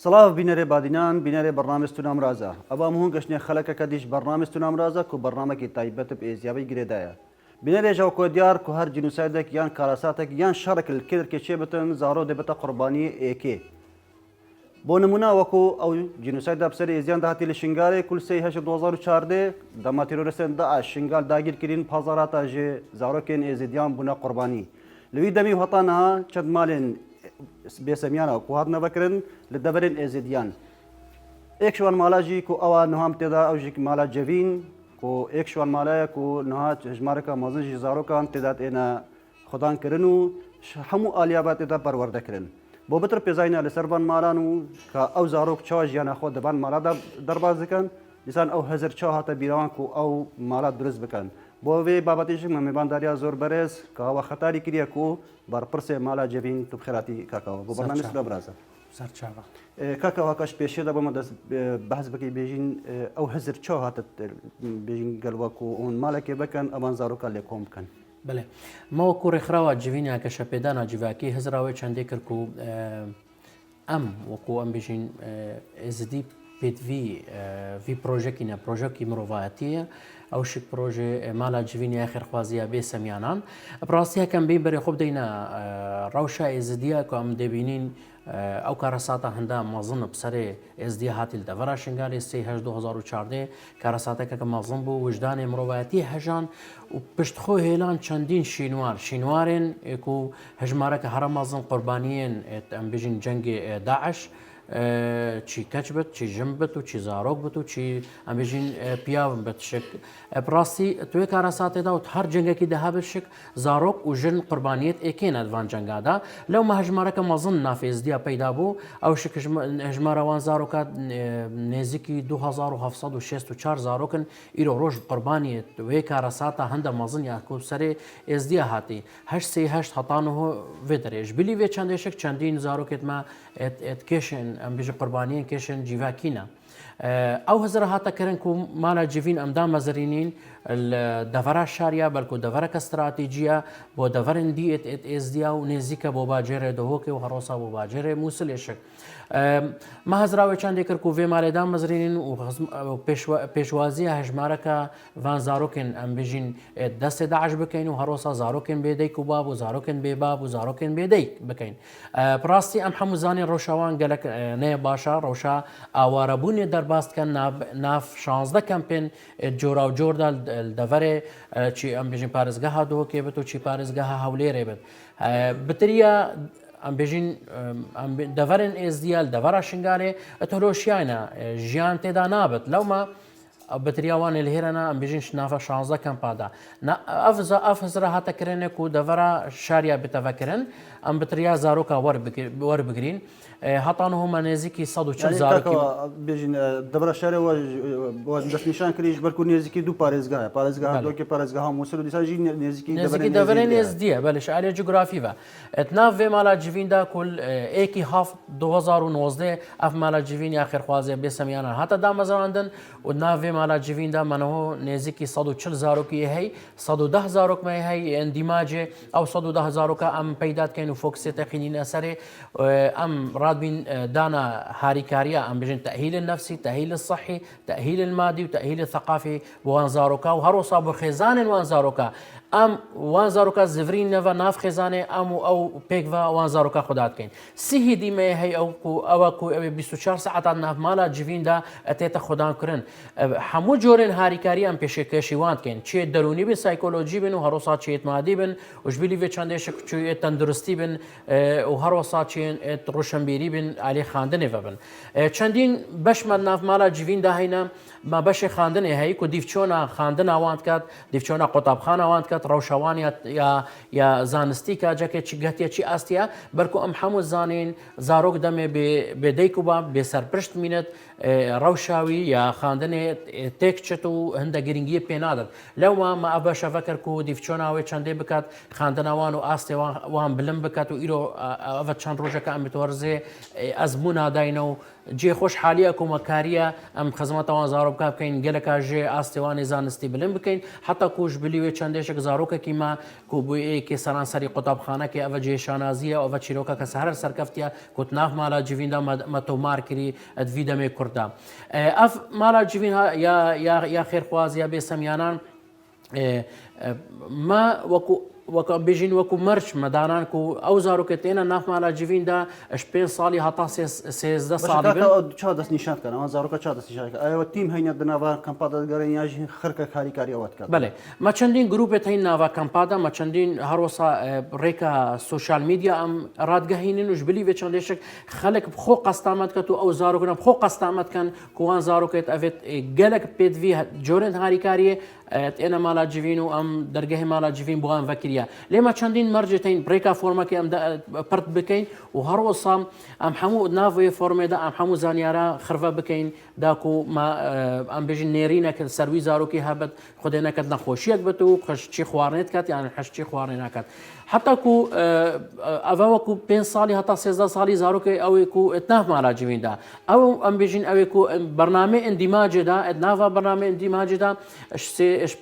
سڵاو بینەرێ بادینان بینەرێ بەڕنامستون ئەمرازە ئەوام هەموو گەشتنێ خەلەکەکە دیش بەڕنامستون ئەمرازە و بەڕنامەکی تایبەتە ئێزیابی گرێدایە بینەرێژە کۆ دیار و هەر جنوسایدێک یان کارەساتێک یان شەڕێکل کێدرکێ بتن زارۆ دەبێتە قوربانی ئێکێ بۆ نمونە وەکو ئەو جنوسایدا بسەر ئێزیان داهاتی لە شنگارێ کولسەی 2014 دەما تیرۆریستێن داعش شنگال داگیرکردین پازاراتە ژێ زارۆکێن ئێزیدیان بوونە قوربانی لەوی دەمی هەتانەها چەند مالێن بێسەمیانە و هاتنە بەکردن لە دەبەرێن ئێزیدیان ئێکشوان مالاژی و ئەوە نوهام تێدا ئەوژێک مالا جەڤین و ئێکشوان مالایەک و نەهات ژمارەکە مەزنجی زارۆکان تێدات ئێنە خۆدانکردن و هەموو ئالیابات تێدا پەروەردەکردن بۆ بتر پێزانە لەسەربان مالان و کە ئەو زارۆک چاوا ژیانە خۆ دەبان مالادا دەرباز دەکەن دیسان ئەو هەزر چا هاتە بیرەوان و ئەو مالات دروست بکەن بۆ وێ بابەتیشک مەمێبانداریا زۆر بەرز کە ئەوە خەتاری کردیە و بەرپرسێ مالا جەڤین تو بخێراتی کاکەوە بۆ بەرنامەی سولە برازە کاکەوە کەش پێشێدا بۆمە دەست بەحث بکەی بێژین ئەو هەزر چا هاتە بێژین گەلوەک و ئەوون مالێکێ بکەن ئەوان زارۆکە لێ کۆم بکەن بڵێ مەوەکو ڕێکخراوە جیڤینیا کە شەپێدانا جیڤاکی هەزراوی چەندێ کرد و ئەم وەکو ئەم بێژین ئێزدی پێوی پرۆژێکینە پرۆژێکی مرۆڤایەتیە ئەو شک پرۆژێ مالا جیڤینیا خێرخوازیە بێ سەمیانان پڕاستیەکەم بێ بەرێ خۆب دەینە ڕەوشە ئێزدیە کە ئەم دەبینین ئەو کارەساتە هەندا مەزن بسەرێ ئێزدی هاتی لە دەڤەرا شنگالی 2014 کارەساتێکە کە مەزن بوو وجدانی مرۆڤایەتی هەژان و پشتخۆ هێلان چەندین شینوارێن و هەژمارەکە هەرە مەزن قوربانیên ئەم بێژین جەنگی داعش چی کەچ بێت چی ژم بێت و چی زارۆک بێت و چی ئەمبێژین پیاون بێت شک پڕاستی توێ کارەساتێدا و هەر جەنگێکی دەها بێت شک زارۆک و ژن قوربانیت ئێکێنە دوان جەنگادا لەو هەژمارەکە مەزن نافێزدیا پەیدا بوو ئەو شک هەژمارەوان زارۆکات نێزیکی 2764 زارۆکن ئیرۆ ڕۆژ قوربانیت وێ کارەساتە هەندە مەزن یاکۆ سەرێ ئێزدیا هاتی هەشت هەتانەوە وێ دەرێژ بلی وێ چەندێشک چەندین زارۆکێتمە کێشن ئەم بێژە قوربانیان کێشن جیڤاکینە ئەو هەزرە هاتەکردن و مالا جیڤین ئەمدا مەزرینین دەڤەرا شاریا بەلکو دەڤەرەکە استراتیجیە بۆ دەڤەرن دیێت ئێزدیا و نێزیکە بۆ باجێرە دەهۆکێ و هەڕۆسا بۆ باجێرێ مووسلێشک مە هەزراوی چندێ کرد و وێ مالێدا مەزرینین و پێشوازیە هەژمارەکە ڤان زارۆکن ئەم بژین دەستێ داعش بکەین و هەڕۆسا زارۆکن بێدەیک و باب و زارۆکن بێ باب و زارۆکن بێدەیک بکەین پڕاستی ئەم هەموو زانین ڕۆژاوان گەلک نەیە باشە ڕۆژا ئاوارەبوونێ دەرباستکە ناف 16 کەمپێن جۆرا و جۆردا دەڤەرێ چی ئەم بێژین پارێزگەها دۆکێ بێت و چی پارێزگەها هەولێرێ بێت بتریە ئەم بێژین دەڤەرن ئێزدیال دەڤەرا شنگارێ ئەتۆلۆشیانە ژیان تێدا نابێت لەومە بەتریاوانێ لێرەنا ئەم بێژین نافە 16 کەمپادا ئەف هەزرە هاتەکردێنێک و دەڤەرا شاریا بتەڤەکردن ئەم بتریا زارۆکە وەربگرین هەتان هەمە نێزیکی 140 زارۆکی بێژین دەبرە شارەوە دەستنیشان کردیش بەرکو نێزیکی دوو پارێزگایە پارێزگا دۆکێ پارێزگاها مووسڵ و دیساژی نێزیکی دەبرێن نێزدیە بەلش ئالێ جوگرافیڤە ئەتناو وێ مالا جیڤیندا کول ئێکی هەفت 2019 ئەف مالا جیڤین یا خێرخوازیە بێسەمیانە هاتە دامەزراندن و ناوێ مالا جیڤیندا منەوە نێزیکی 140 زارۆکی هەی 110 زارۆکمای هەی ئەندیماجێ ئەو 110 زارۆکە ئەم پەیداتکەین و فۆکسێتە قینینە سەرێ ئەم ڕادبین دانا هاریکاریە ئەم بژین تەهیل النفسی تەهیل الصحی تەهیل المادی و تەهیل الثقافی بۆ وان زارۆکە و هەڕۆسا بۆ خێزانên وان زارۆکە ئەم وان زارۆکە زڤرین نەڤە ناف خێزانێ ئەم و ئەو پێکڤ وان زارۆکە خودات بکەین سیهی دیمێ هەی ئەوە ئەوێ 24 ساعتان ناف مالا جیڤیندا ئەتێتە خۆدانکردن هەموو جۆرێن هاریکاری ئەم پێشێکەشیوان بکەین چێ دەرونی بن سایکۆلۆژی بن و هەڕۆسا چێت مادی بن وژبیلی وێ چەندێشک چێت تەندروستی بن و هەڕۆسا چێن ڕۆشنبیری بن ئالێ خاندنێ بن چەندین بەشمە ناف مالا جیڤیندا هەینە ما بەشێ خاندنێ هەیە و دیفچۆنە خاندن ئاوان کات دیفچۆنە قوتابخان ئاوان کات ڕەوشەوان یا زانستی کاجەکێکی گەتێکی ئاستیا بەرکو ئەم هەموو زانین زارۆک دەمێ بێدەیک و با بێسەرپشت مینێت ڕەوشاوی یا خاندنێت تێکچێت و هەندە گرنگیە پێ نادات لەوە مە ئەە شەڤەکرد و دیفچۆناوەی چەندێ بکات خاندناوان و ئاستێ وان بلم بکات و ئیرۆ ئەvە چەند ڕۆژەکە ئەم بتوەرزێ ئەزممو ناداینە و جێ خۆش حالیە کۆمەکاریە ئەم خزمەتەوان زارۆ بک بکەین گەلەکە ژێ ئاستێوانی زانستی بلم بکەین حتا کوش بلیوێ چەندێشێک زارۆکێکی ما کوبووەیەکی سەرانسەری قوتابخانەکە ئەvە جێشانازیە ئەوە چیرۆکە کە سەر سەرکەفتە کوت ناف مالا جیڤیندا مەتۆمار کردی ئەدوی دەمێ کووردا ئەف مالا جیڤین یا خێرخوازی یا بێسەمیانان ما وەکو بێژین وەکو مەرج مەدانان و ئەو زارۆکە تێنە نافمالا جیڤیندا پێ ساڵی هەتا سێزدە ساڵی چا دەست نیشانکەن ئەوە زارۆکە چا دەست نیشانکە ئەوە تیم هەینە دناوە کەمپا دەگەڕێن یاژین خەرکە کاریکاری ئەوەت کات بەێ مە چەندین گروپێت هەین ناوا کەمپادا مە چەندین هەروەسا ڕێکە سوۆشال میدیا ئەم ڕادگەهینن وش بلی بێ چەندێشک خەلک خۆ قەستامەت کات و ئەو زارۆکەم خۆ قەستامەتکەن کوان زارۆکێت ئەوێت گەلک پێدوی جۆرن هاریکاریە ئێنە مالا جیڤین و ئەم دەرگەهی مالا جیڤین بووان ڤەکریە لێمە چەندین مەرجتین پرێکا فۆرمەکە ئەم پرت بکەین و هەروەسام ئەم هەموو ناوێ فۆرمێدا ئەم هەموو زانیارە خرڤە بکەین داکو ئەم بێژین نێرینەکە سەروی زارۆکی هەبێت خودێنەکەت نەخۆشیەک بێت و خشتی خواردنێت کات یان حشتی خواردنێ ناکات حتاکو ئەvە وەکو 5 ساڵی هەتا 13 ساڵی زارۆکەی ئەوێک و ئەتناف مالا جیڤیندا ئەو ئەم بێژین ئەوێک و بەرنامە ئەندیماجێدا ئەدناڤ بەرنامە ئەندیماجێدا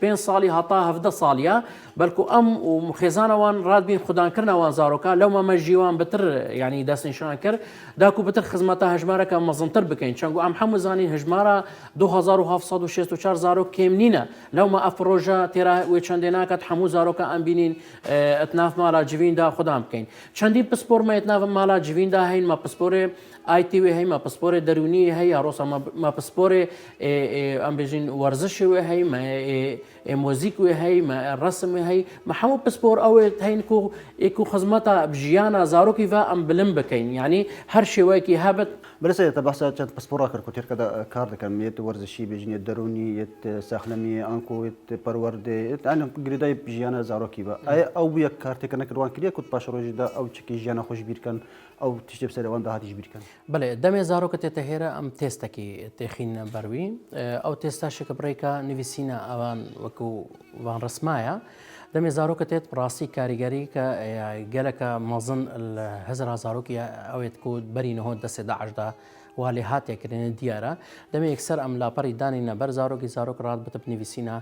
5 ساڵی هەتا 17 ساڵیە بەلکو ئەم و خێزانەوان ڕادبین خوددانکردنەوان زارۆکە لەو مەمە ژیوان بتر ینی دەستنیشان کرد داکو بتر خزمەتە هەژمارەکە مەزنتر بکەین چەنگ ئەم هەموو زانین هەژمارە 2764 زارۆک کێم نینە لەومە ئەف پرۆژە تێرا وێ چەندێ ناکات هەموو زارۆکە ئەم بینین ئەتناف مالا جیڤیندا خوددان بکەین چەندی پسپۆرمە ئەتناف مالا جیڤیندا هەین مە پسپۆرێ ئایتی وێ هەی مە پسپۆرێ دەرونی هەیە ڕۆسە مە پسپۆرێ ئەم بێژین وەرزشی وێ هەی مۆزیک وێ هەی ڕسم وێ هەی مە هەموو پسپۆر ئەوێت هەین و خزمەتە ژیانە زارۆکی ڤ ئەم بلم بکەین ینی هەر شێوەیەکی هەبێت برسێتە بەسە چەند پسپۆرا کرد کوتێرکە کار دەکەم یێت وەرزشی بێژینێت دەرونی یێت ساخلەمی ئەنکۆێت پەروەردێت ئەنە گریدای ژیانە زارۆکی بە ئایا ئەو بووە کارتێکە نەکردوان کردە کوت پاش ڕۆژیدا ئەو چکی ژیانە خۆش بیرکەن ئەو تشتێ سەرەوەن داهاتیش بیرکەن بڵێ دەمێ زارۆکە تێتە هێرە ئەم تێستێکی تێخینە بەروی ئەو تێستاشێکە بڕێکە نویسینە ئەوان وەکو وان ڕسمایە دەمێ زارۆکە تێت ڕاستی کاریگەری کە گەلەکە مەزن هزار زارۆکی ئەوێت کو بەری نەهۆ دەسێ داعشدا والێ هاتێکردێنە دیارە دەمێ یەکسەر ئەم لاپەری دانینە بەر زارۆکی زارۆک ڕات بتە نویسینە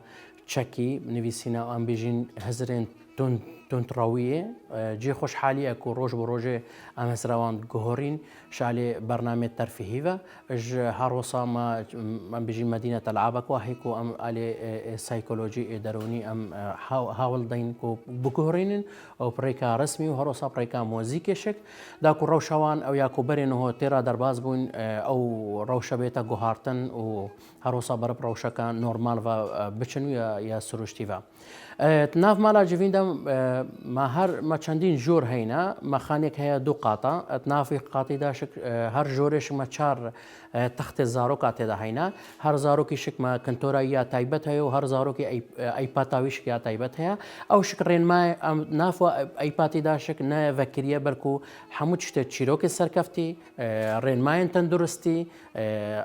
چەکی نویسینە ئەم بێژین هەزرێن تونتڕاویە جێ خۆشحالیە و ڕۆژ بۆ ڕۆژێ ئەم هەسراوان گۆڕین شالێ بەرنامێت تەرفیهیڤە ژ هەڕۆسامە ئەم بژین مەدینە تەلعابەکە هەیک و ئەم ئالێ سایکۆلۆژی دەرونی ئەم هاوڵ دەین و بگۆڕینن ئەو پڕێکا ڕسمی و هەڕۆسا پڕێکا مۆزیکێشک داکو ڕەوشەوان ئەو یاکوبەرێنەوە تێرا دەرباز بوون ئەو ڕەوشە بێتە گوهارتن و هەڕۆسا بەرەب ڕەوشەکە نۆرمال بچن و یا سروشتیڤە ناف مالا جیڤیندا مە چەندین ژۆر هەینە مەخانێک هەیە دوو قاتە نافی قاتیدا هەر ژۆرێش مە چار تەختێ زارۆکا تێدا هەینە هەر زارۆکی شکمە کنتۆرایی یا تایبەت هەیە و هەر زارۆکی ئەیپاتاویشک یا تایبەت هەیە ئەو شک ڕێنمای نافوە ئەیپاتیدا شک نە ڤەکریە بەرکو هەموو شتێک چیرۆکی سەرکەفتی ڕێنمایان تەندروستی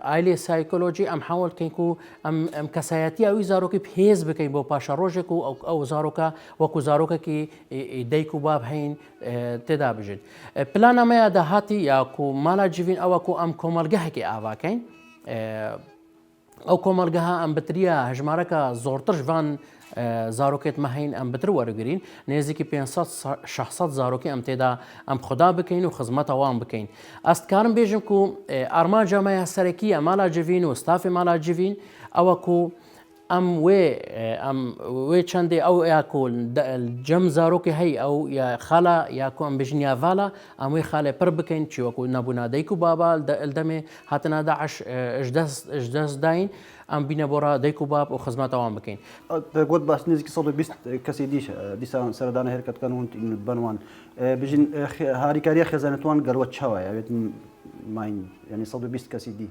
ئایلێ سایکۆلۆژی ئەم حاوڵکەین و ئەم کەسایەتی ئەوی زارۆکی پێز بکەین بۆ پاشە ڕۆژێک و ئەو زارۆکە وەکو زارۆکێکی دایک و باب هەین تێدا بژێت پلانەمەیە داهاتی یاکو مالا جیڤین ئەوەکو ئەم کۆمەلگەهێکی ئاواکەین ئەو کۆمەلگەها ئەم بتریە هەژمارەکە زۆرتر ژوان زارۆکێت مەهین ئەم بتر وەرگرین نێزیکی 500 زارۆکی ئەم تێدا ئەم خوددا بکەین و خزمەتەوان بکەین ئەستکارم بێژم و ئارماجەمەیە سەرەکیە مالا جیڤین و ستافی مالا جیڤین ئەوەکو ئەم وێ چەندێ ئەو یاکۆ جەم زارۆکی هەی ئەو خاڵە یاکۆ ئەم بژین یاڤالە ئەموی خاڵێ پڕ بکەین چیوەکو نەبوونا دایک و بابا دەمێ هاتنە داعش دەست داین ئەم بینە بۆڕە دایک و باب و خزمەتەوان بکەین گوت باس نزیکی 120 کەسی دیسان سەردانە هێرکەتکەن و بنوان بژین هاریکاریە خێزانەتوان گەروە چاوە ئەوێت ماین ینی 120 کەسی دی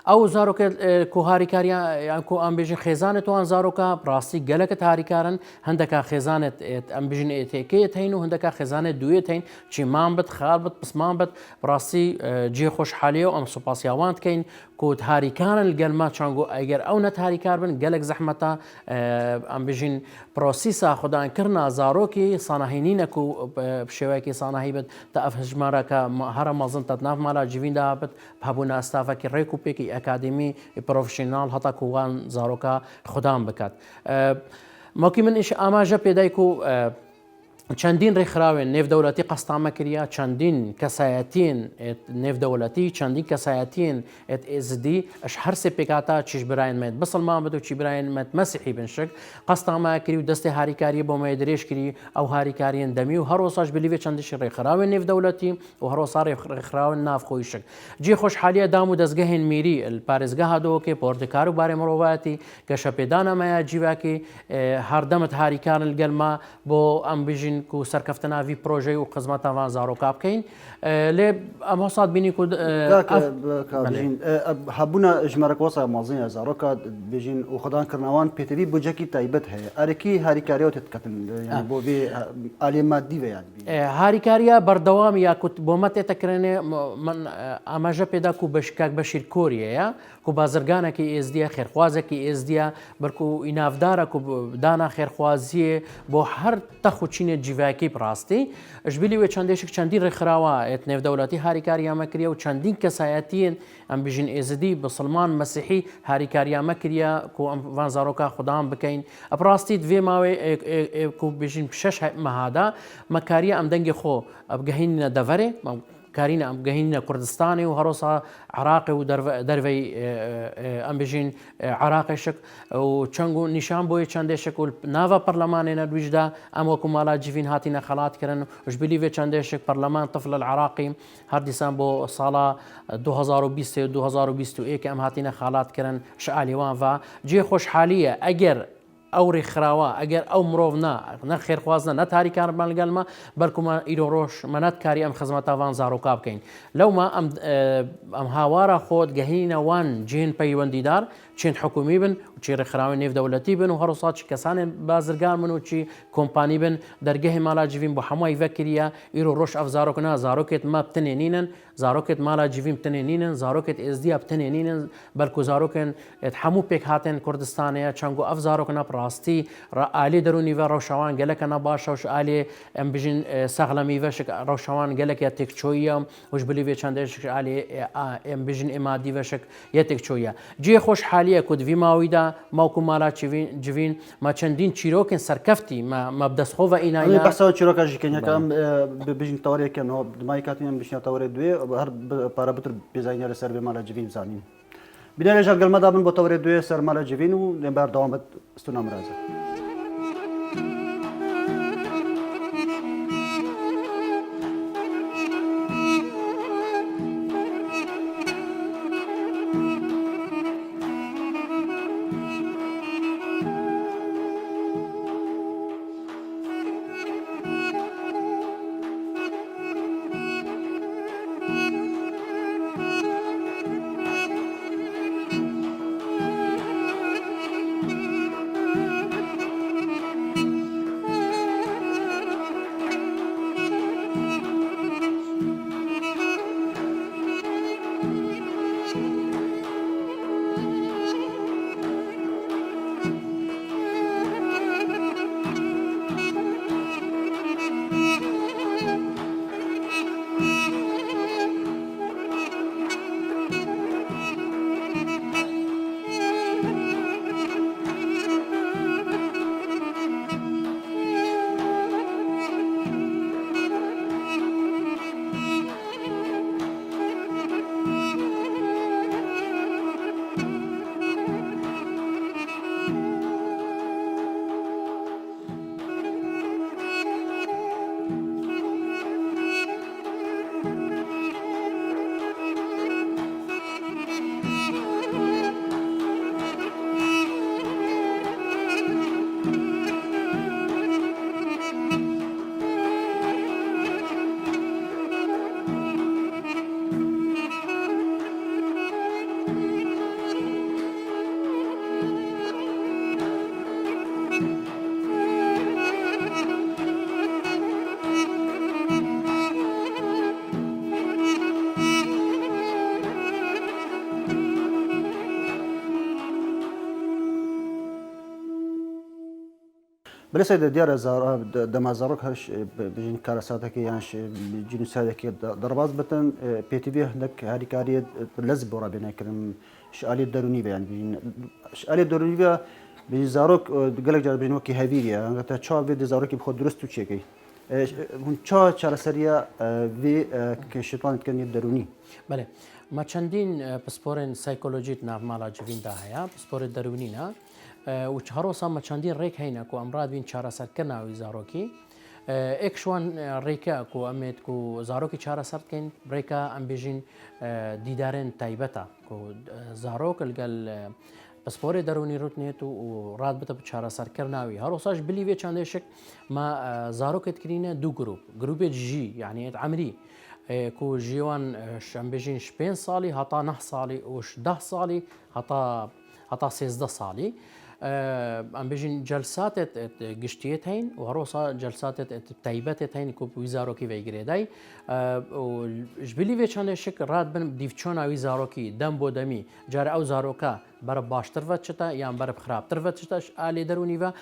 ئەو زارۆکە کۆهاریکاریان کۆ ئەمبێژین خێزانێتوان زارۆکە ڕاستی گەلەکە هاریکارن هەندێکا خێزانێت ئەمبژین ئێتێکەیەت هەین و هەندێکا خێزانێت دوێت هەین چیمان بت خال بت پسمان بت ڕاستی جێ خۆشحالیە و ئەم سوپاسیاوان بکەین کۆت هاریکارن گەلما چانگۆ ئەگەر ئەو نەتاریکار بن گەلک زەحمەتە ئەمبژین پرۆسیسا خوددانکردنا زارۆکی ساناهینینەک و شێوەیەکی ساناهی بێت تا ئەف ژمارەکە هەرە مەزن تە ناف مالا جیڤیندا بێت هەبوو ئەستافەکی ڕێک و پێکی ئەکادمی پرۆفشینال هەتا کووان زارۆکە خوددان بکات. مۆکی من ئیش ئاماژە پێدایک و چەندین ڕێکخراوێن نێودەوڵەتی قەستامە کردیا چەندین کەسایەتین نێودەوڵەتی چەندین کەسایەتین ئێزدی ئەش هەرسێ پێکاتە چیش برایەنمێت بسڵمان بێت و چی برایەنمەت مەسیحی بنشک قەستامە کردی و دەستی هاریکاری بۆ مای درێژ کردی ئەو هاریکاریان دەمی و هەرۆساش بلیێ چەندشی ڕێکخراوێن نێودەوڵەتی و هەرۆسا ڕێکخراون نافخۆی شک جێ خۆشحالیە دام و دەستگەهێن میری پارێزگە هادۆکێ پۆرتکار و بارێ مرۆڤەتی گەشە پێدانەمەیە جیواکی هەردەمت هاریکارن گەلما بۆ ئەم بژین و سەرکەفتەناوی پرۆژەی و قزمەتەوان زارۆکا بکەین لێ ئەمە سات بینی هەبوونە ژمارەکۆسە مازنە زارۆکە بێژین و خۆدانکردنەوان پێتەوی بجەکی تایبەت هەیە ئەرەکی هاریکاریەوە تێتکەتن بۆ بێ ئالێ مادی بەیان هاریکاریە بەردەوام یاکوت بۆمە تێتەکرێنێ من ئاماژە پێدا و بەشکاک بەشیر کۆریەیە و بازرگانێکی ئێزدیە خێرخوازێکی ئێزدیە بەرک و ئینافدارە و دانا خێرخوازیە بۆ هەر تەخوچینێت جیڤاکی ڕاستی ژبیلی وێ چەندێشک چەندی ڕێکخراوە نێودەوڵەتی هاریکاریامەکریە و چەندین کەسایەتیان ئەم بژین ئێزدی بسڵمان مەسیحی هاریکاریامەکریە و ئەم وان زارۆکە خوددان بکەین ئەپڕاستی دوێ ماوەی بژین 6 مەهادا مەکاریە ئەم دەنگی خۆ ئەبگەهینە دەڤەرێ کارینە ئەم گەهینە کوردستانی و هەرۆسا عراقی و دەرەوەی ئەم بژین عراقیشک و چەنگ و نیشان بۆی چەندێشک و ناوە پەرلەمانێنە دویشدا ئەم وەکو مالا جیڤین هاتیە خەڵاتکردن ژبلی وێ چەندێشک پەرلەمان تفل العراقی هەردیسان بۆ ساڵا 2021 ئەم هاتیە خاڵاتکردن شعالیوان و جێ خۆشحالیە ئەگەر ئەو ڕێکخراوە ئەگەر ئەو مرۆڤ نە خێرخوازنە نە تاریکارمان لەگەلمە بەرکومە ئیرۆ ڕۆژ مەنەت کاری ئەم خزمەتاوان زارۆکا بکەین لەومە ئەم هاوارە خۆت گەهینەوان جێن پەیوەندیدار چین حکومی بن و چی ڕێکخراوی نێودەوڵەتی بن و هەروسا چی کەسانی بازرگان بن و چی کۆمپانی بن دەرگەهی مالا جیڤین بۆ هەمووی ڤەکریە ئیرۆ ڕۆژ ئەف زارۆکنا زارۆکێت مە بتنێنینن زارۆکێت مالا جیڤین بتنێنینن زارۆکێت ئێزدیا بتنێنینن بەلکو زارۆکن هەموو پێک هاتێن کوردستانەیە چەنگ و ئەف زارۆکنا ڕاستی ئالێ دەرونیڤە ڕەوشەوان گەلەکە نەباشە و ئالێ ئەم بژین سەغلەمیڤەشک ڕەوشەوان گەلێکە تێکچۆیە وش بلیێ چەندێشک ئالێ ئەم بژین ئێمادیڤەشک یە تێکچۆیە جێ خۆشحالیە کو دوی ماویدا ماوکو مالا جیڤین ما چەندین چیرۆکن سەرکەفتی مە بدەستخۆڤە ئینایی بەسەوە چیرۆکە ژیکەنیەکەم بژین تەوەرێکەوە دمای کاتیان بشنە تەوەرێ دوێ هەر پارە بتر بێزانینە لەسەر بێ مالا جیڤین زانین بینە لێژە گەلمەدا بن بۆ تەوەرێ دوێ سەر مالا جیڤین و لێبار دەوامەت ستونا مرازە بەێ سەیدا دیارە دەمازارۆک هەش بژین کارەساتێکی یانش جنوسایدێکی دەڕباز بتن پێتیڤ هەندێک هاریکاریە لەز بۆ ڕابێنەکردن شعالی دەرونی بەیان بین شعالی دەرونی بە بژین زارۆک گەلێک جار بژین وەکی هەڤیریە هەنگەتە چاو بێ زارۆکی بخۆ درست و چێکەی هون چا چارەسەریە vê kêşetwanekiriniya derûnî بله ما چەندین پسپۆرên سایکۆلۆژیت ناڤماڵا جivînda heye پسپۆرê derûnî ne û herûsa me çandîn rêk heyne ku em radibîn çareserkirina wî zarokî êk ji wan rêke ku em ê ku zarokî çareser bikên rêka em bêjin dîdarên taybet e ku zarok li gel پسپۆرê derûnî rûtinêt û rad bite bi çareserkirina wî herûsa ji bilî vê çandêşik me zarokê dikirîne du grûp grûpê jî yanî emirî ku ji wan em bêjin ji 5 salî heta 9 salî û ji 10 salî heta 13 salî em bêjin celsatet giştiyê heyn û herûsa celsatet taybetê heyn ku wî zarokî vêgirêday û ji bilî vê çandêşik rad bin dîvçona wî zarokî dem bo demî care ew zaroka berib baştir veçite yan berib xirabtir veçite ji alê derûnî ve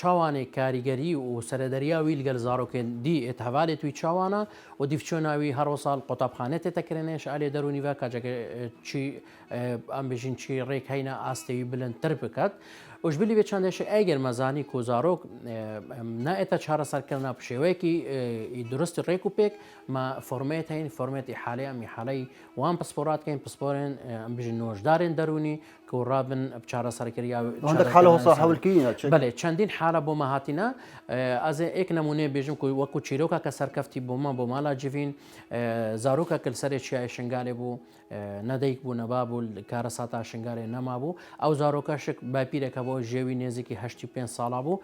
çawanê karîgerî û serederiya wî li gel zarokên dî êt hevalê wî çawana û dîvçona wî her sal qutabxane tê tekirine ji alê derûnî ve kaceke çî em bêjin çî rêk heyne astê wî bilindtir biket û ji bilî vê çandêşik eger me zanî ku zarok neêta çareserkirina bi şêweyekî duristî rêk û pêk me formêt heyn formêt îhalê em îhaleyî wan pisporat kên pisporên em bêjin nojdarên derûnî ku rabin bi çareserkiriya حالە هۆسا هەولکردین بله چەندین حالە بۆ me hatîne ez ê êk nemûnê bêjim ku wekû çîrokeke serkeftî bû me bo mala civîn zarokek li serê çiyayê şingalê bû nedeyk bû neba bû karesata şingalê nema bû ew zaroka şik bapîrek hebû jêwî nêzîkî 85 sala bû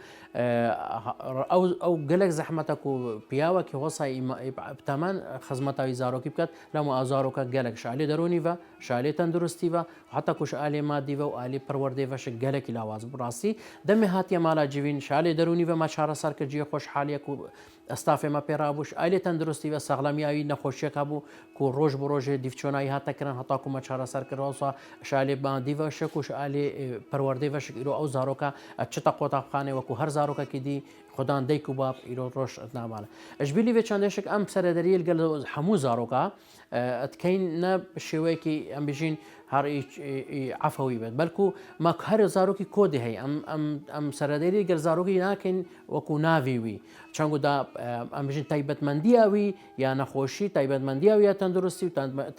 ew gelek zehmete ku piyawekî hosa temen xizmeta wî zarokî biket lema ew zaroka gelek ji alê derûnî ve ji alê tenduristî ve heta ku ji alê madî ve û alê perwerdê ve şik gelekî lawaz bû rastî demê hatiye mala civîn ji alê derûnî ve me çareser kir ciyê xweşhaliyek û استافê me pê rabû ji alê tenduristî ve sexlemiya wî nexweşiyek hebû ku roj bi rojê dîvçona wî hate kirin heta ku me çareser kir wasa ji alê madî ve şik û ji alê perwerdê ve şik îro ew zaroka çita qutabxanê wekû her zarokekî dî xudan deyk û bab îro roj namale ji bilî vê çandêşik em serederiyê li gel hemû zaroka dikeyn ne bi şêweyekî em bêjin her عفوی بێت بەلکو ما هەر زارۆکی کۆدی هەیە ئەم سەرەدەری گەر زارۆکی ناکەین وەکو ناوی وی چەنگودا ئەم بژین تایبەتمەندیاوی یا نەخۆشی تایبەتمەندیاوی یا تەندروستی و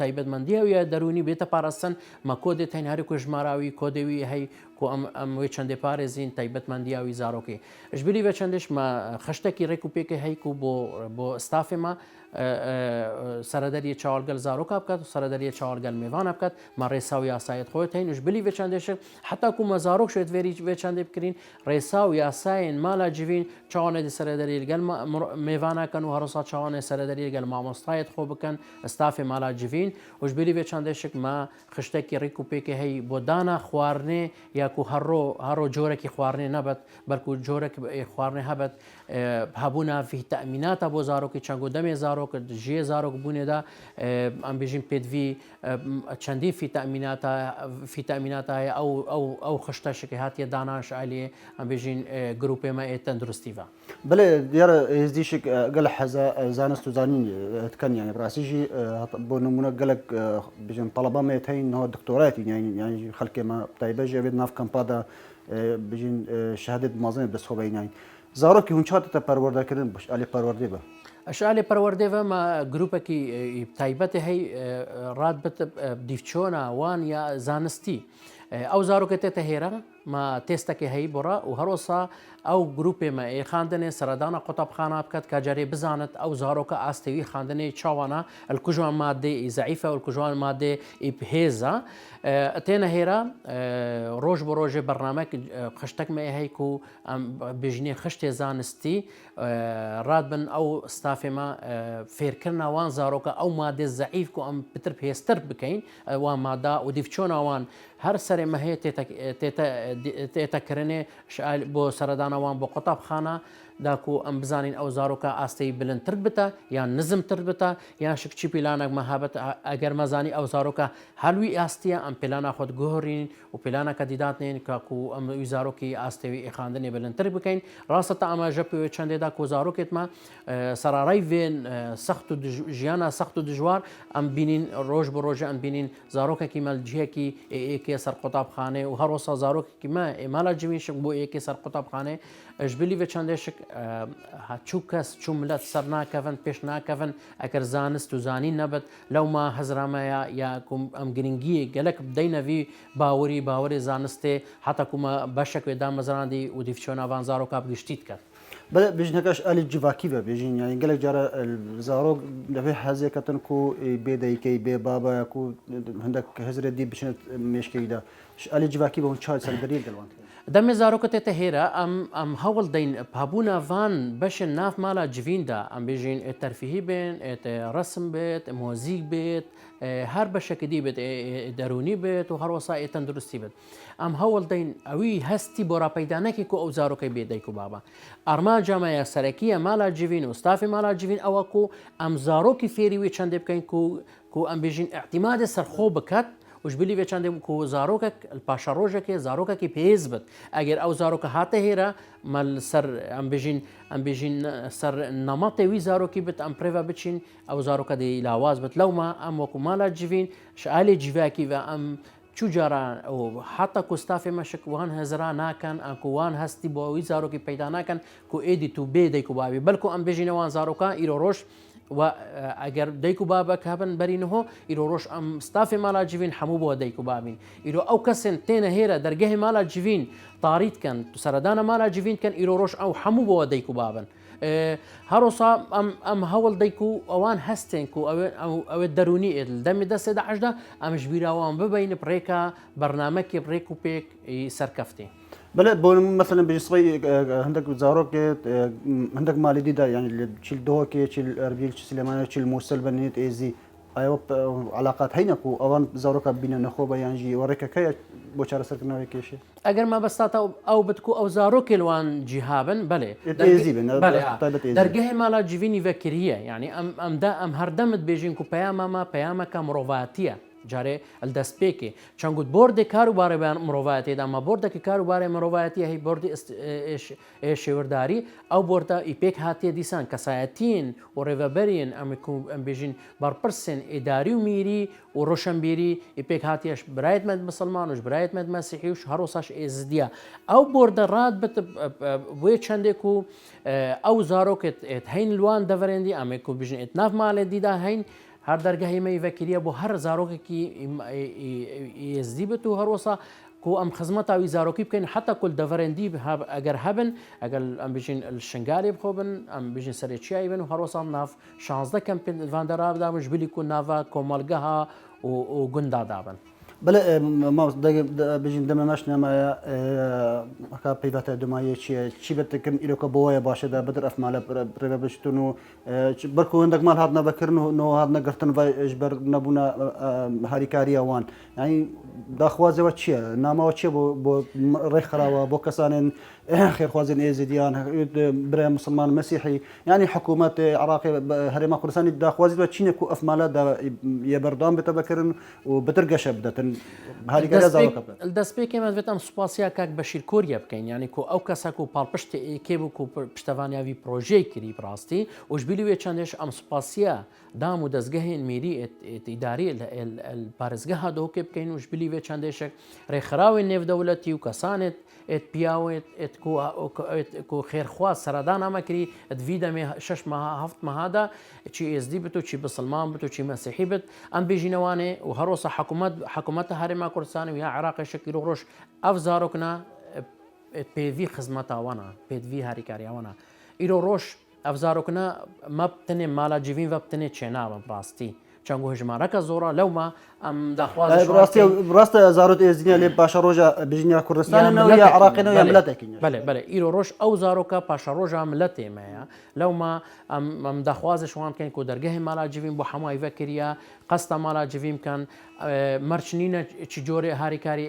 تایبەتمەندیاوی یا دەرونی بێتە پاراستن مە کۆدێت هەین هەرێک ژماراوی کۆدەوی هەی کو ئەم وێ چەندێ پارێزین تایبەتمەندیاوی زارۆکی ژبیری بە چەندێش مە خشتێکی ڕێک و پێکی هەیک و بۆ ستافێمە سەرەدەریە چاوەڵگەل زارۆکا بکات و سەرەدەریە چاوەڵگەل میێوانە بکات مە ڕێسا و یاسایەت خۆت هەین وش بلی وێ چەندێشک حتا کو مە زارۆک شێت وێری وێ چەندێ بکرین ڕێسا و یاسایên مالا جivîn çawanê سەرەدەری لەگەل mêvanakan û herûsa çawanê سەرەدەری لەگەل مامۆستایەت خۆ bikin stafê mala civîn وش بلی وێ çandێشک مە خشتێکی ڕێک و پێکی هەی بۆ دانا خواردنê یا ku هەرۆ جۆرێکی خواردنê nebet بەلکو جۆرێک خواردنê هەبێت هەبوونا ڤیتامیناتە بۆ زارۆکی چەنگ و دەمێ زارۆک ژێ زارۆک بوونێدا ئەم بێژین پێدوی چەندی فیتامیناتە هەیە ئەو خشتەشکی هاتیە داناش عالێ ئەم بێژین گروپێمە تەندروستیڤە بڵێ دیارە هێزدیشک گەل حەزە زانست و زانین تکەن یانی ڕاستیژی بۆ نمونە گەلک بژین تەڵەبەمێت هەینەوە دکتۆراتی یانی خەڵکێمە تایبەژێ بێت ناف کەمپادا بژین شهادت مازنێت دەستخۆبەینین زارۆکی هون چاتە پەروەردەکردن بش ئەلی پەروەردێ بە ئەشعالێ پەروەردێڤە مە گروپێکی تایبەتی هەی ڕاد بت دیفچۆنا وان یا زانستی ئەو زارۆکە تێتە هێرە مە تێستەکە هەی بڕە و هەرۆسا ئەو گروپێمە خاندنێ سەردانە قوتابخانە بکات کاجارێ بزانت ئەو زارۆکە ئاستەوی خاندنەی چاوانە الکوژوان مادێ زعیفە و الکوژوان مادێ ئیپهێزە تێنە هێرە ڕۆژ بۆ ڕۆژێ بەرنامەك خشتێکمە هەیک و بژنێ خشتێ زانستی ڕاد بن ئەو ستافێمە فێرکردناوان زارۆکە ئەو مادێ زعیف و ئەم پتر پێستر بکەین وان مادا و دیفچۆناوان هەر سەرێ مە هەیە تێتەکردنێ بۆ سەردانەوان بۆ قوتابخانە داکو ئەم بزانین ئەو زارۆکە ئاستەی بلندتر بتە یان نزمتر بتە یان شکچی پیلانێک مەهابەت ئەگەر مەزانی ئەو زارۆکە هەلووی ئاستیە ئەم پلانە خۆت گۆڕین و پلانەکە دیداتنێن کاکو ئەم وی زارۆکی ئاستەوی ئێخاندنێ بلندتر بکەین ڕاستە ئەماژە پێوێت چەندێدا کۆ زارۆکێتمە سەراڕای وێن سەخت و ژیانە سەخت و دژوار ئەم بینین ڕۆژ بە ڕۆژە ئەم بینین زارۆکێکی مەلجیەکی ئێکێ سەر قوتابخانێ و هەروەسا زارۆکێکی مە ئێمالا جوینشک بۆ ئێکی سەر قوتابخانێ ژبلی بە چەندێشک چوو کەس چوو ملەت سەر ناکەون پێش ناکەون ئەگەر زانست و زانی نەبێت لەوما هەزرامەیە یا ئەم گرنگیە گەلک بدەینەوی باوەری زانستێ حتا کومە بەشێک دامەزراندی و دیفچۆناوان زارۆکە بگشتیت کرد. بله بجنکش علی جواکی به بجین یعنی گلک جاره زارو دفعه حزه کتن کو بیدایی بی بابا کو هندک هزار دی بچنت مشکی دا علی جواکی به اون چای سر دلیل دلوان دەمێ زارۆکە تێتە هێرە ئەم هەوڵ دەین پابوونەوان بەشن ناف مالا جویندا ئەم بێژین تەرفیهی بێن ڕسم بێت مۆزیک بێت هەر بەشێکی دی بێت دەرونی بێت و هەروەسا تەندروستی بێت ئەم هەوڵ دەین ئەوی هەستی بۆ ڕاپەیدانەکی کو ئەو زارۆکەی بێدەیک و بابا ئارمان جامەیە سەرەکیە مالا جوین و ستافی مالا جوین ئەوە کو ئەم زارۆکی فێریوی چەندێ بکەین کو ئەم بێژین احتیمادە سەرخۆ بکات وش بلی به چند کو زاروک پاشا روزه که زاروک کی پیز بد اگر او زاروک هاته هیرا مال سر ام بيجين سر نمط وی زاروکی بت ام پروا بچین او زاروک دی لاواز بت لو ما ام وکو مالا جوین شالی جواکی و ام چجارا او حتی کوستافی مشک وان هزرا ناکن انکو وان هستی با وی زاروکی پیدا ناکن کو ایدی تو بی دی کو بابی بلکو ام بيجين وان زاروکا ایرو روش و اگر دیکو بابا کابن برینه ایرو روش ام ستاف مالا جوین حمو بو دیکو بابین ایرو او کسن تین هیرا درگه مالا جوین طارید کن سردان مالا جوین کن ایرو روش او حمو بو دیکو بابن هروسا ام هول دیکو اوان هستن کو او درونی دم دست دعجدا ام جبیرا وان ببین بریکا برنامج بریکو پیک سرکفتی بله بون مثلا بجسوي عندك زاروك عندك مالي دي دا يعني تشيل دوكي تشيل اربيل تشيل سليمان تشيل موسل بنيت ايزي ايوه علاقات هينكو اوان زاروك بين نخوبه يعني وريك كي بوشار سركنا كيشي اگر ما بسطا او بتكو او زاروك الوان جهابن بله ايزي بله درجه مالا جيفيني فكريه يعني ام دا ام هردمت بيجين كو بياما كمروفاتيه جاره الدسپیکی چون بورد کاروبار مروایتی دام بورد که کاروبار مروایتی هی بورد شورداری او بورد ایپیک هاتی دیسان کسایتین و ریوبرین ام بیجین برپرسن اداری و میری و روشنبیری ایپیک هاتیش برایت مد مسلمان وش برایت مد مسیحی وش هروساش ازدیا او بورد راد بت وی چنده کو او زاروکت هین لوان دورندی ام کو بیجین اتناف مال دیدا هین هر درگاهی می وکیلیه بو هر زاروکی کی یزدیبت و هر وسا کو ام خدمت او زاروکی بکن حتی کل دورندی اگر هبن اگر ام بیشین الشنگالی بخوبن ام بیشین سرچیای بن و هر وسا ناف 16 کمپین واندراب دامش بلی کو ناوا کومالگها و گندا دابن بله ما بجین دم ماش نما که پیوسته دمایی چی بتکن ایلو که بوای باشه در بدر افمال پرو بشتونو برکو عندك مال هاد نبكرنه نو هاد نقرتن و اجبر نبونا هاريكاري اوان يعني داخوازه وچيه نامه وچيه بو رخرا و بو كسان خير خوازن ازديان برا مسلمان مسيحي يعني حكومه عراقي هرما كردستاني داخوازه وچينه كو افمال دا يبردان بتبكرن وبترقش بدتن هاريكاري زاوكا الدسبيك ما بتام سوباسيا كاك بشير كوريا بكين يعني كو او كساكو بالبشت كيبو كو بشتوانيا في بروجي كري براستي وجبيلي چندش ام سوباسيا دام دزگهن میری اداری البارزگاه دو که بکن وش بلی و چندش رخراو نف دولتی و کسانت ات پیاوت ات کو خیرخوا سردان امکری ات ویدم 6 ماه 7 ماه دا چی ازدی بتو چی بسلمان بتو چی مسیحی بت ام بیجینوانه و هر وس حکومت هرما کردستان و یا عراق شکل روش افزارکنا پیوی خدمت وانا پیوی هریکاری وانا ایرو روش افزارکنا ما بتنه مالا جوین و بتنه چنا براستی چەنگۆ ژمارەکە زۆرە لەومە ئەم داخواز ڕاستە زارۆت ئێزینە لێ پاشە ڕۆژە بژنیا کوردستانەوە یا عراقینەوە یا ملەتێکی بەێ بەێ ئیرۆ ڕۆژ ئەو زارۆکە پاشە ڕۆژە ملە تێمەیە لەومە ئەم داخوازش وان بکەین و دەرگەهی مالاجیوین بۆ هەمووی ڤەکریە قەستە مالاجیویم بکەن مەرچنینە چ جۆرە هاریکاری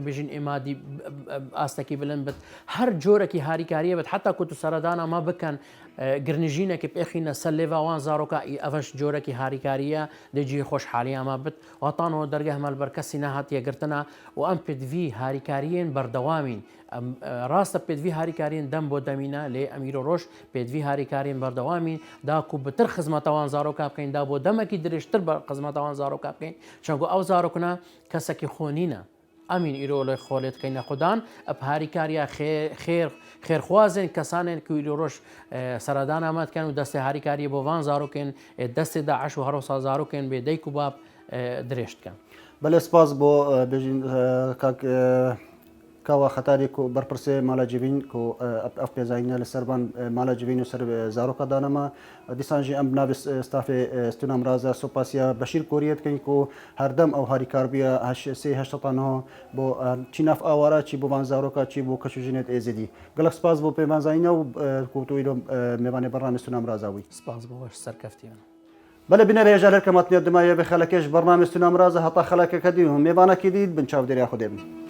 بژین ئێمادی ئاستەکی بلند بێت هەر جۆرەی هاریکاریە بێت حتا کوت و سەردانە مە بکەن گرنژینێکی پێخینە سەر لێڤوان زارۆکە ئەڤش جۆرەی هاریکاریە دەجی خۆشحالیامە بت واتانەوە دەرگە هەمەلبەر کەسی نەهاتیە گرتنە و ئەم پێدوی هاریکاریین بەردەوامین ڕاستە پێدوی هاریکارین دەم بۆ دەمینە لێ ئەمیرۆ ڕۆژ پێدوی هاریکارین بەردەوامین داکو بتر خزمەتەوان زارۆکە بکەین دا بۆ دەمەکی درێژتر بە خزمەتەوان زارۆکە بکەین چەنگۆ ئەو زارۆکنە کەسێکی خۆنینە ئەمین ئیرۆ لە خۆلێت کەینە خوددان ئەپ هاریکاریە خێرخوازن کەسانێن کو ئیرۆ ڕۆژ سەردان ئامادکەن و دەستی هاریکاری بۆ وان زارۆکەن دەستی داعش و هەرۆسا زارۆکەن بێ دەیک و باب درێژتکەن بەڵێ سپاس بۆ بژین کاوا خەتارێک و بەرپرسێ مالاجیبین و ئەف پێزانینە لە سەربان مالاجیبین و سەر زارۆکە دانەمە دیسانژی ئەم بناوی ستافێ ستونام رازە سوپاسیا بەشیر کۆریەتکەین و هەردەم ئەو هاریکاربیە هەشتانەوە بۆ چی ناف ئاوارە چی بۆ وان زارۆکە چی بۆ کەچژینێت ئێزیدی گەلک سپاس بۆ پەیمانزانینە و کوتوی میوانی بەڕامی ستونام رازاوی سپاس بۆش سەرکەفتیان بەڵێ بنەرە ێژە هەر کەماتنیە دمایە بە خەلەکەش بەڕامی ستونام رازە هەتا خەلەکەکە دی و میوانەکی دیت بن چاودێریا خودێ بن